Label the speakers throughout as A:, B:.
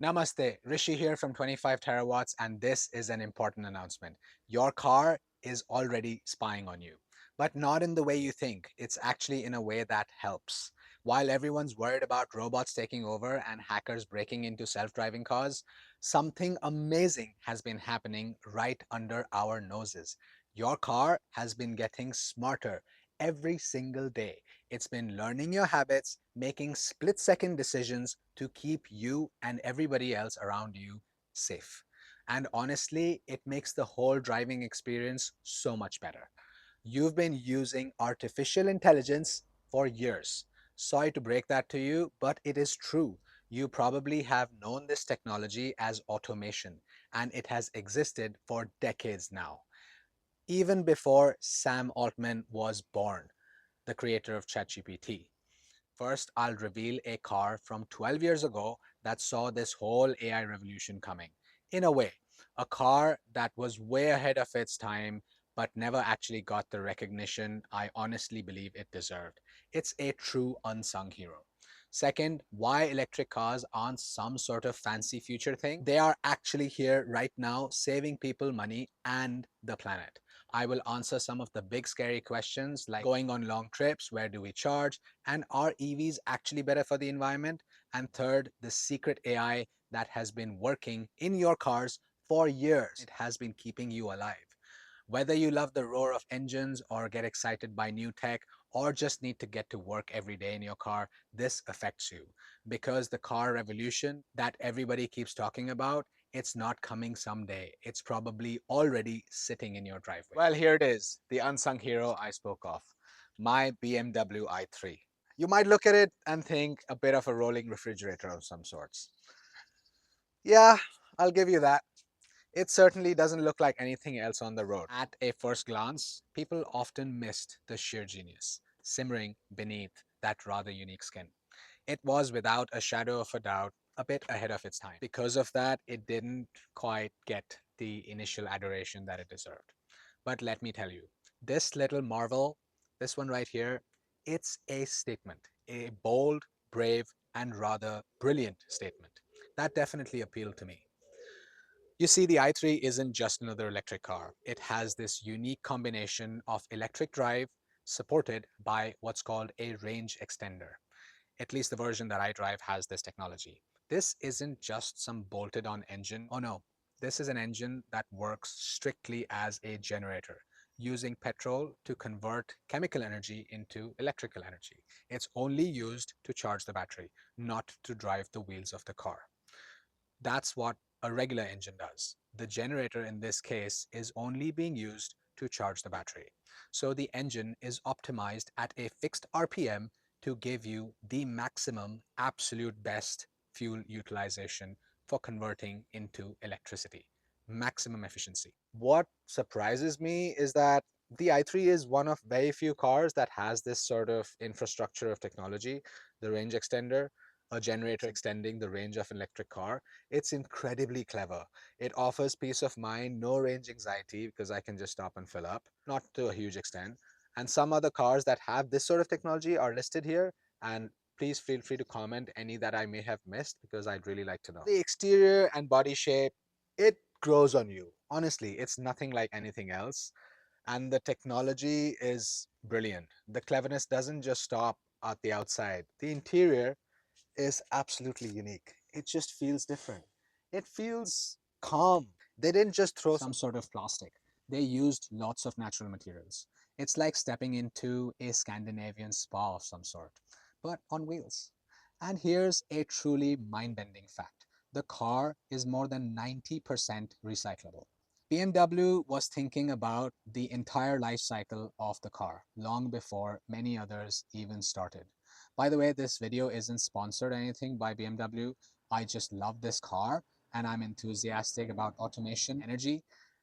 A: Namaste, Rishi here from 25 Tera Watts, and this is an important announcement. Your car is already spying on you, but not in the way you think. It's actually in a way that helps. While everyone's worried about robots taking over and hackers breaking into self-driving cars, something amazing has been happening right under our noses. Your car has been getting smarter every single day. It's been learning your habits, making split-second decisions to keep you and everybody else around you safe. And honestly, it makes the whole driving experience so much better. You've been using artificial intelligence for years. Sorry to break that to you, but it is true. You probably have known this technology as automation, and it has existed for decades now, even before Sam Altman was born, the creator of ChatGPT. First, I'll reveal a car from 12 years ago that saw this whole AI revolution coming. In a way, a car that was way ahead of its time but never actually got the recognition I honestly believe it deserved. It's a true unsung hero. Second, why electric cars aren't some sort of fancy future thing. They are actually here right now, saving people money and the planet. I will answer some of the big scary questions like going on long trips, where do we charge, and are EVs actually better for the environment? And third, the secret AI that has been working in your cars for years. It has been keeping you alive. Whether you love the roar of engines or get excited by new tech or just need to get to work every day in your car, this affects you. Because the car revolution that everybody keeps talking about, it's not coming someday. It's probably already sitting in your driveway. Well, here it is, the unsung hero I spoke of, my BMW i3. You might look at it and think a bit of a rolling refrigerator of some sorts. Yeah, I'll give you that. It certainly doesn't look like anything else on the road. At a first glance, people often missed the sheer genius simmering beneath that rather unique skin. It was, without a shadow of a doubt, a bit ahead of its time. Because of that, it didn't quite get the initial adoration that it deserved. But let me tell you, this little marvel, this one right here, it's a statement, a bold, brave, and rather brilliant statement. That definitely appealed to me. You see, the i3 isn't just another electric car. It has this unique combination of electric drive supported by what's called a range extender. At least the version that I drive has this technology. This isn't just some bolted on engine. Oh no, this is an engine that works strictly as a generator, using petrol to convert chemical energy into electrical energy. It's only used to charge the battery, not to drive the wheels of the car. That's what a regular engine does. The generator in this case is only being used to charge the battery. So the engine is optimized at a fixed RPM to give you the maximum absolute best fuel utilization for converting into electricity. Maximum efficiency. What surprises me is that the i3 is one of very few cars that has this sort of infrastructure of technology, the range extender, a generator extending the range of an electric car. It's incredibly clever. It offers peace of mind, no range anxiety because I can just stop and fill up, not to a huge extent. And some other cars that have this sort of technology are listed here. And please feel free to comment any that I may have missed because I'd really like to know. The exterior and body shape, it grows on you. Honestly, it's nothing like anything else. And the technology is brilliant. The cleverness doesn't just stop at the outside. The interior is absolutely unique. It just feels different. It feels calm. They didn't just throw some sort of plastic. They used lots of natural materials. It's like stepping into a Scandinavian spa of some sort, but on wheels. And here's a truly mind-bending fact. The car is more than 90% recyclable. BMW was thinking about the entire life cycle of the car long before many others even started. By the way, this video isn't sponsored or anything by BMW. I just love this car and I'm enthusiastic about automation energy,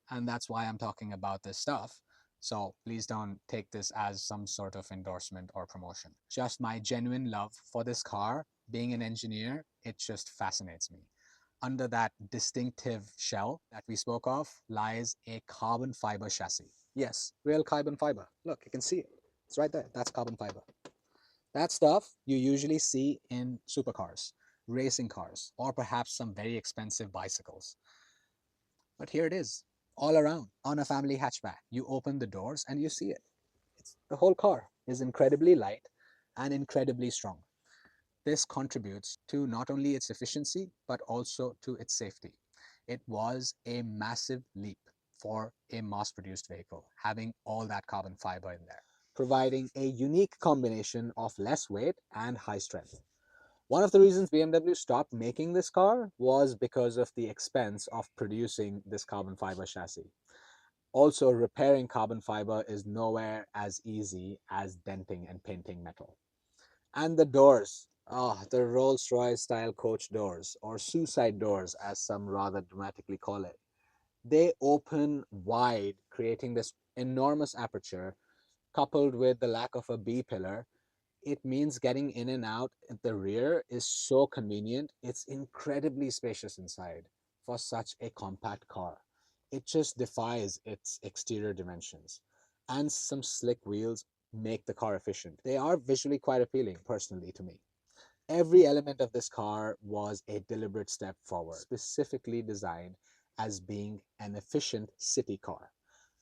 A: and that's why I'm talking about this stuff. So please don't take this as some sort of endorsement or promotion. Just my genuine love for this car. Being an engineer, it just fascinates me. Under that distinctive shell that we spoke of lies a carbon fiber chassis. Yes, real carbon fiber. Look, you can see it. It's right there. That's carbon fiber. That stuff you usually see in supercars. racing cars, or perhaps some very expensive bicycles. But here it is, all around on a family hatchback. You open the doors and you see it. The whole car is incredibly light and incredibly strong. This contributes to not only its efficiency, but also to its safety. It was a massive leap for a mass produced vehicle, having all that carbon fiber in there, providing a unique combination of less weight and high strength. One of the reasons BMW stopped making this car was because of the expense of producing this carbon fiber chassis. Also, repairing carbon fiber is nowhere as easy as denting and painting metal. And the doors, the Rolls-Royce style coach doors, or suicide doors as some rather dramatically call it, they open wide, creating this enormous aperture. Coupled with the lack of a B pillar, it means getting in and out at the rear is so convenient. It's incredibly spacious inside for such a compact car. It just defies its exterior dimensions. And some slick wheels make the car efficient. They are visually quite appealing, personally, to me. Every element of this car was a deliberate step forward, specifically designed as being an efficient city car.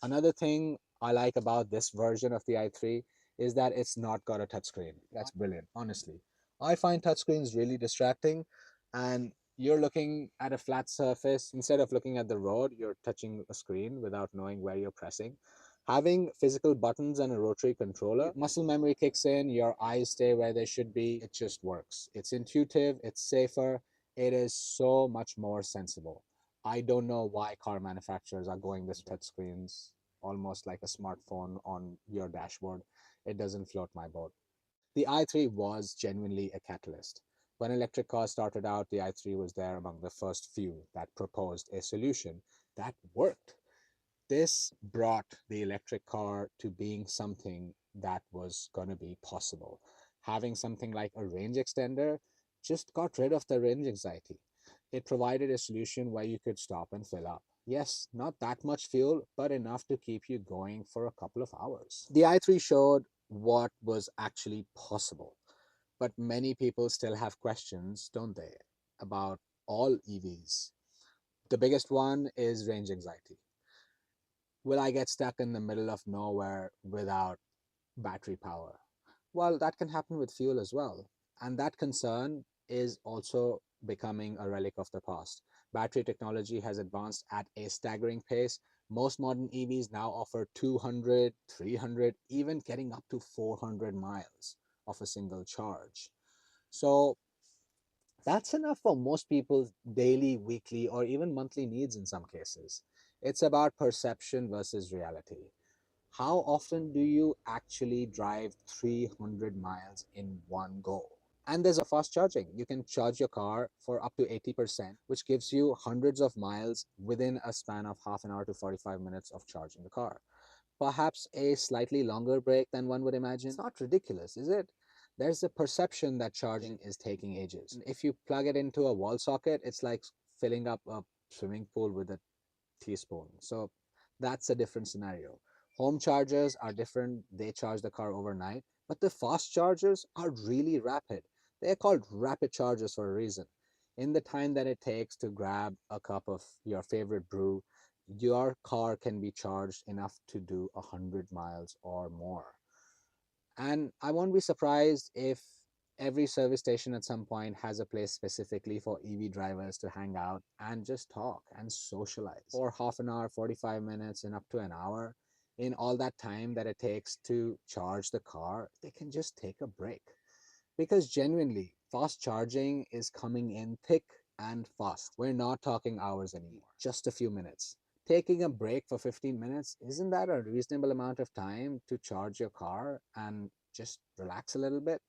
A: Another thing I like about this version of the i3 is that it's not got a touchscreen. That's brilliant, honestly. I find touchscreens really distracting, and you're looking at a flat surface. Instead of looking at the road, you're touching a screen without knowing where you're pressing. Having physical buttons and a rotary controller, muscle memory kicks in, your eyes stay where they should be. It just works. It's intuitive, it's safer, it is so much more sensible. I don't know why car manufacturers are going with touchscreens almost like a smartphone on your dashboard. It doesn't float my boat. The i3 was genuinely a catalyst. When electric cars started out, the i3 was there among the first few that proposed a solution that worked. This brought the electric car to being something that was going to be possible. Having something like a range extender just got rid of the range anxiety. It provided a solution where you could stop and fill up. Yes, not that much fuel, but enough to keep you going for a couple of hours. The i3 showed what was actually possible, but many people still have questions, don't they, about all EVs. The biggest one is range anxiety. Will I get stuck in the middle of nowhere without battery power? Well, that can happen with fuel as well. And that concern is also becoming a relic of the past. Battery technology has advanced at a staggering pace. Most modern EVs now offer 200, 300, even getting up to 400 miles of a single charge. So that's enough for most people's daily, weekly, or even monthly needs in some cases. It's about perception versus reality. How often do you actually drive 300 miles in one go? And there's a fast charging. You can charge your car for up to 80%, which gives you hundreds of miles within a span of half an hour to 45 minutes of charging the car. Perhaps a slightly longer break than one would imagine. It's not ridiculous, is it? There's a perception that charging is taking ages. If you plug it into a wall socket, it's like filling up a swimming pool with a teaspoon. So that's a different scenario. Home chargers are different. They charge the car overnight, but the fast chargers are really rapid. They're called rapid chargers for a reason. In the time that it takes to grab a cup of your favorite brew, your car can be charged enough to do 100 miles or more. And I won't be surprised if every service station at some point has a place specifically for EV drivers to hang out and just talk and socialize for half an hour, 45 minutes, and up to an hour. In all that time that it takes to charge the car, they can just take a break. Because genuinely, fast charging is coming in thick and fast. We're not talking hours anymore, just a few minutes. Taking a break for 15 minutes, isn't that a reasonable amount of time to charge your car and just relax a little bit?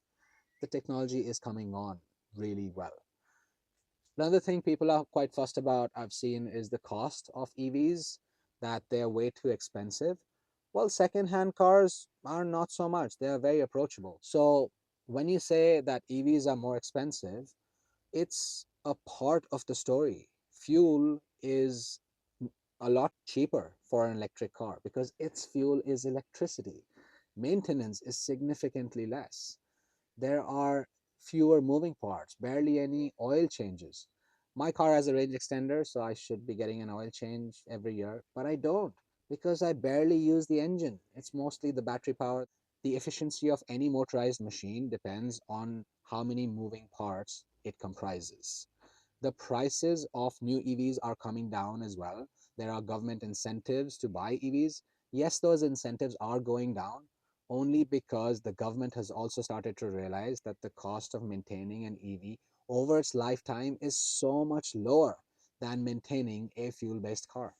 A: The technology is coming on really well. Another thing people are quite fussed about, I've seen, is the cost of EVs, that they're way too expensive. Well, second-hand cars are not so much. They are very approachable. So when you say that EVs are more expensive, it's a part of the story. Fuel is a lot cheaper for an electric car because its fuel is electricity. Maintenance is significantly less. There are fewer moving parts, barely any oil changes. My car has a range extender, so I should be getting an oil change every year, but I don't because I barely use the engine. It's mostly the battery power. The efficiency of any motorized machine depends on how many moving parts it comprises. The prices of new EVs are coming down as well. There are government incentives to buy EVs. Yes, those incentives are going down only because the government has also started to realize that the cost of maintaining an EV over its lifetime is so much lower than maintaining a fuel based car.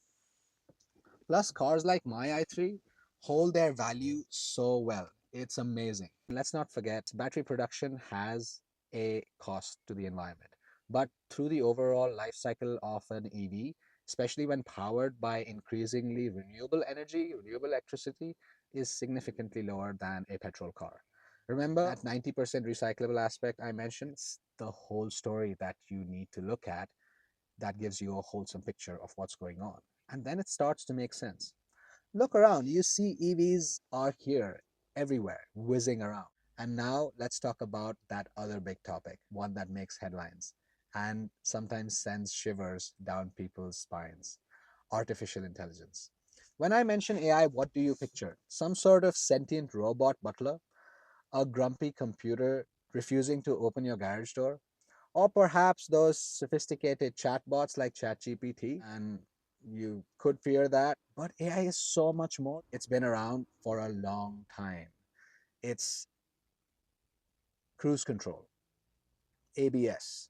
A: Plus, cars like my i3 hold their value so well. It's amazing. Let's not forget, battery production has a cost to the environment. But through the overall life cycle of an EV, especially when powered by increasingly renewable energy, renewable electricity, is significantly lower than a petrol car. Remember that 90% recyclable aspect I mentioned? It's the whole story that you need to look at that gives you a wholesome picture of what's going on. And then it starts to make sense. Look around, you see EVs are here everywhere, whizzing around. And now let's talk about that other big topic, one that makes headlines and sometimes sends shivers down people's spines: artificial intelligence. When I mention AI, what do you picture? Some sort of sentient robot butler? A grumpy computer refusing to open your garage door? Or perhaps those sophisticated chatbots like ChatGPT, and you could fear that. But AI is so much more. It's been around for a long time. It's cruise control, ABS,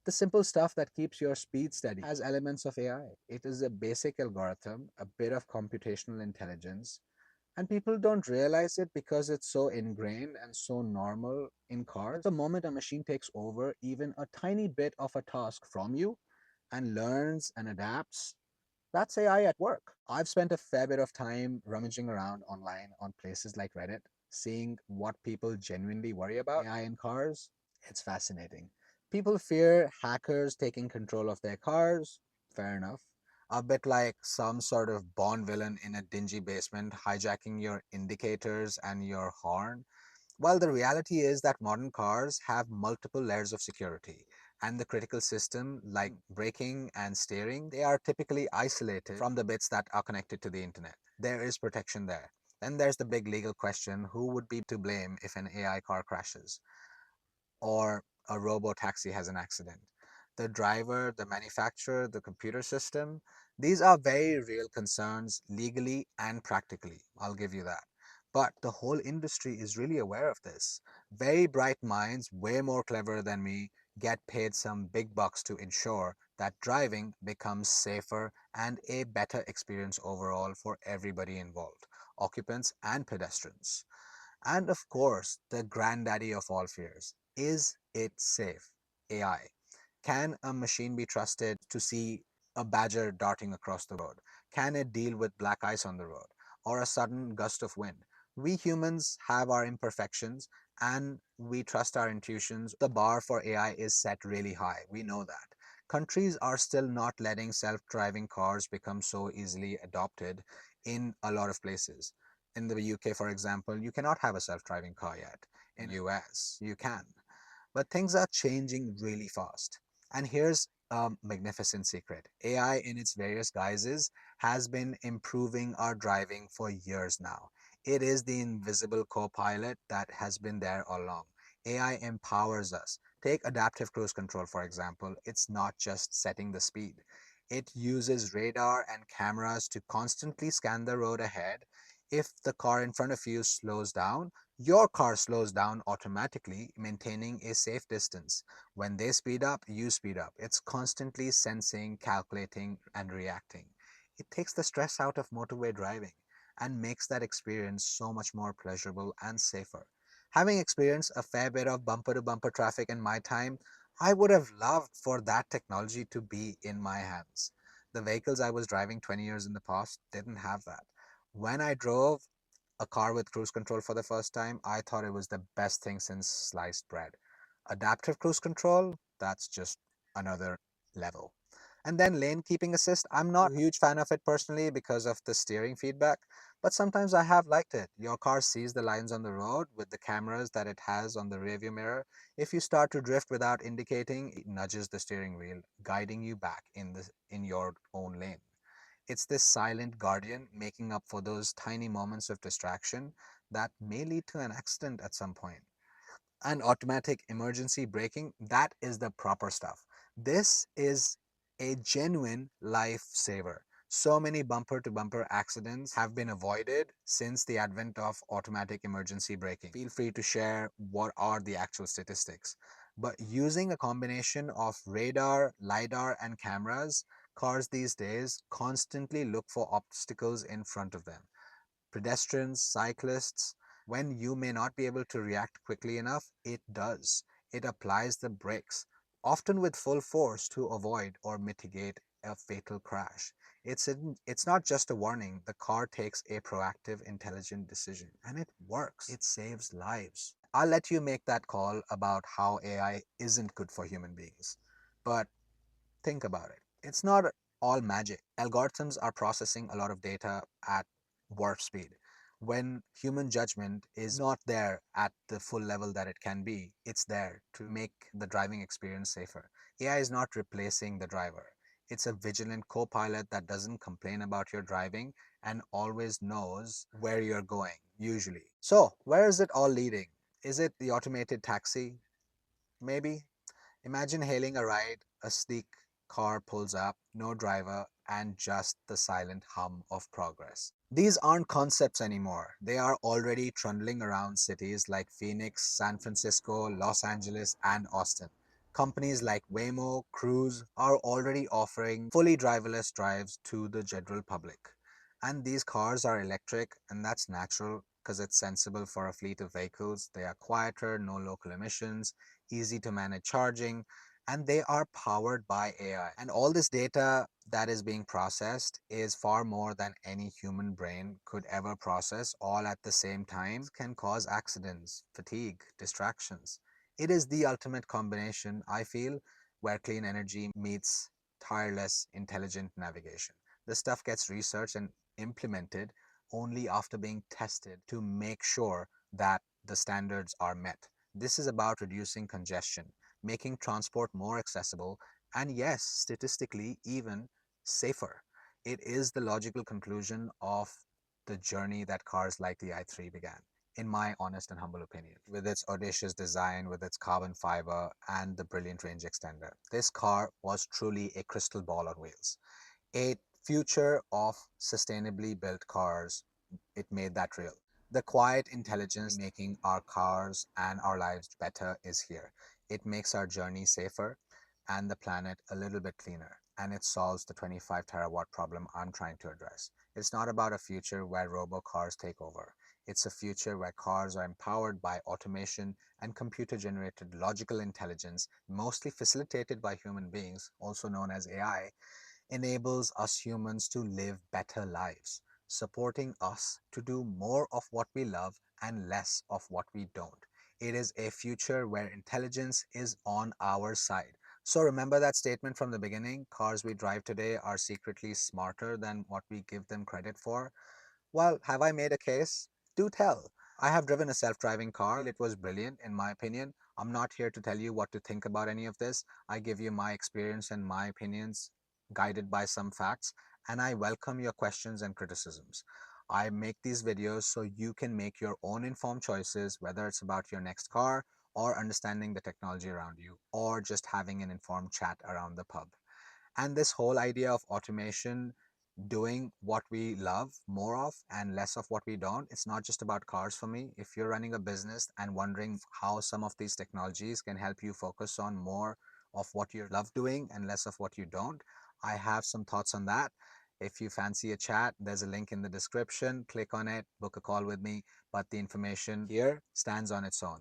A: the simple stuff that keeps your speed steady has elements of AI. It is a basic algorithm, a bit of computational intelligence, and people don't realize it because it's so ingrained and so normal in cars. The moment a machine takes over even a tiny bit of a task from you and learns and adapts, that's AI at work. I've spent a fair bit of time rummaging around online on places like Reddit, seeing what people genuinely worry about AI in cars. It's fascinating. People fear hackers taking control of their cars. Fair enough. A bit like some sort of Bond villain in a dingy basement hijacking your indicators and your horn. Well, the reality is that modern cars have multiple layers of security, and the critical system, like braking and steering, they are typically isolated from the bits that are connected to the internet. There is protection there. Then there's the big legal question: who would be to blame if an AI car crashes or a robo taxi has an accident? The driver, the manufacturer, the computer system? These are very real concerns legally and practically. I'll give you that. But the whole industry is really aware of this. Very bright minds, way more clever than me, get paid some big bucks to ensure that driving becomes safer and a better experience overall for everybody involved, occupants and pedestrians. And of course, the granddaddy of all fears: is it safe? AI. Can a machine be trusted to see a badger darting across the road? Can it deal with black ice on the road or a sudden gust of wind? We humans have our imperfections and we trust our intuitions. The bar for AI is set really high. We know that. Countries are still not letting self driving cars become so easily adopted in a lot of places. In the UK, for example, you cannot have a self driving car yet. In the US, you can. But things are changing really fast. And here's a magnificent secret: AI, in its various guises, has been improving our driving for years now. It is the invisible co pilot that has been there all along. AI empowers us. Take adaptive cruise control, for example. It's not just setting the speed, it uses radar and cameras to constantly scan the road ahead. If the car in front of you slows down, your car slows down automatically, maintaining a safe distance. When they speed up, you speed up. It's constantly sensing, calculating, and reacting. It takes the stress out of motorway driving and makes that experience so much more pleasurable and safer. Having experienced a fair bit of bumper to bumper traffic in my time, I would have loved for that technology to be in my hands. The vehicles I was driving 20 years in the past didn't have that. When I drove a car with cruise control for the first time, I thought it was the best thing since sliced bread. Adaptive cruise control, that's just another level. And then lane keeping assist, I'm not a huge fan of it personally because of the steering feedback, but sometimes I have liked it. Your car sees the lines on the road with the cameras that it has on the rearview mirror. If you start to drift without indicating, it nudges the steering wheel, guiding you back in your own lane. It's this silent guardian making up for those tiny moments of distraction that may lead to an accident at some point. And automatic emergency braking, that is the proper stuff. This is a genuine lifesaver. So many bumper to bumper accidents have been avoided since the advent of automatic emergency braking. Feel free to share what are the actual statistics. But using a combination of radar, LiDAR, and cameras, cars these days constantly look for obstacles in front of them, pedestrians, cyclists. When you may not be able to react quickly enough, it does. It applies the brakes, often with full force to avoid or mitigate a fatal crash. It's not just a warning, the car takes a proactive, intelligent decision, and it works. It saves lives. I'll let you make that call about how AI isn't good for human beings. But think about it. It's not all magic. Algorithms are processing a lot of data at warp speed. When human judgment is not there at the full level that it can be, it's there to make the driving experience safer. AI is not replacing the driver. It's a vigilant co pilot that doesn't complain about your driving and always knows where you're going, usually. So, where is it all leading? Is it the automated taxi? Maybe. Imagine hailing a ride, a sleek car pulls up, no driver, and just the silent hum of progress. These aren't concepts anymore. They are already trundling around cities like Phoenix, San Francisco, Los Angeles, and Austin. Companies like Waymo, Cruise are already offering fully driverless drives to the general public. And these cars are electric, and that's natural because it's sensible for a fleet of vehicles. They are quieter, no local emissions, easy to manage charging, and they are powered by AI. And all this data that is being processed is far more than any human brain could ever process all at the same time. It can cause accidents, fatigue, distractions. It is the ultimate combination, I feel, where clean energy meets tireless, intelligent navigation. This stuff gets researched and implemented only after being tested to make sure that the standards are met. This is about reducing congestion, making transport more accessible, and yes, statistically, even safer. It is the logical conclusion of the journey that cars like the i3 began, in my honest and humble opinion. With its audacious design, with its carbon fiber, and the brilliant range extender, this car was truly a crystal ball on wheels. A future of sustainably built cars, it made that real. The quiet intelligence making our cars and our lives better is here. It makes our journey safer and the planet a little bit cleaner. And it solves the 25 terawatt problem I'm trying to address. It's not about a future where robo cars take over. It's a future where cars are empowered by automation and computer generated logical intelligence, mostly facilitated by human beings, also known as AI, enables us humans to live better lives, supporting us to do more of what we love and less of what we don't. It is a future where intelligence is on our side. So remember that statement from the beginning, cars we drive today are secretly smarter than what we give them credit for. Well, have I made a case? Do tell. I have driven a self-driving car. It was brilliant in my opinion. I'm not here to tell you what to think about any of this. I give you my experience and my opinions guided by some facts, and I welcome your questions and criticisms. I make these videos so you can make your own informed choices, whether it's about your next car or understanding the technology around you or just having an informed chat around the pub. And this whole idea of automation doing what we love more of and less of what we don't, it's not just about cars for me. If you're running a business and wondering how some of these technologies can help you focus on more of what you love doing and less of what you don't, I have some thoughts on that. If you fancy a chat, there's a link in the description. Click on it, book a call with me, but the information here stands on its own.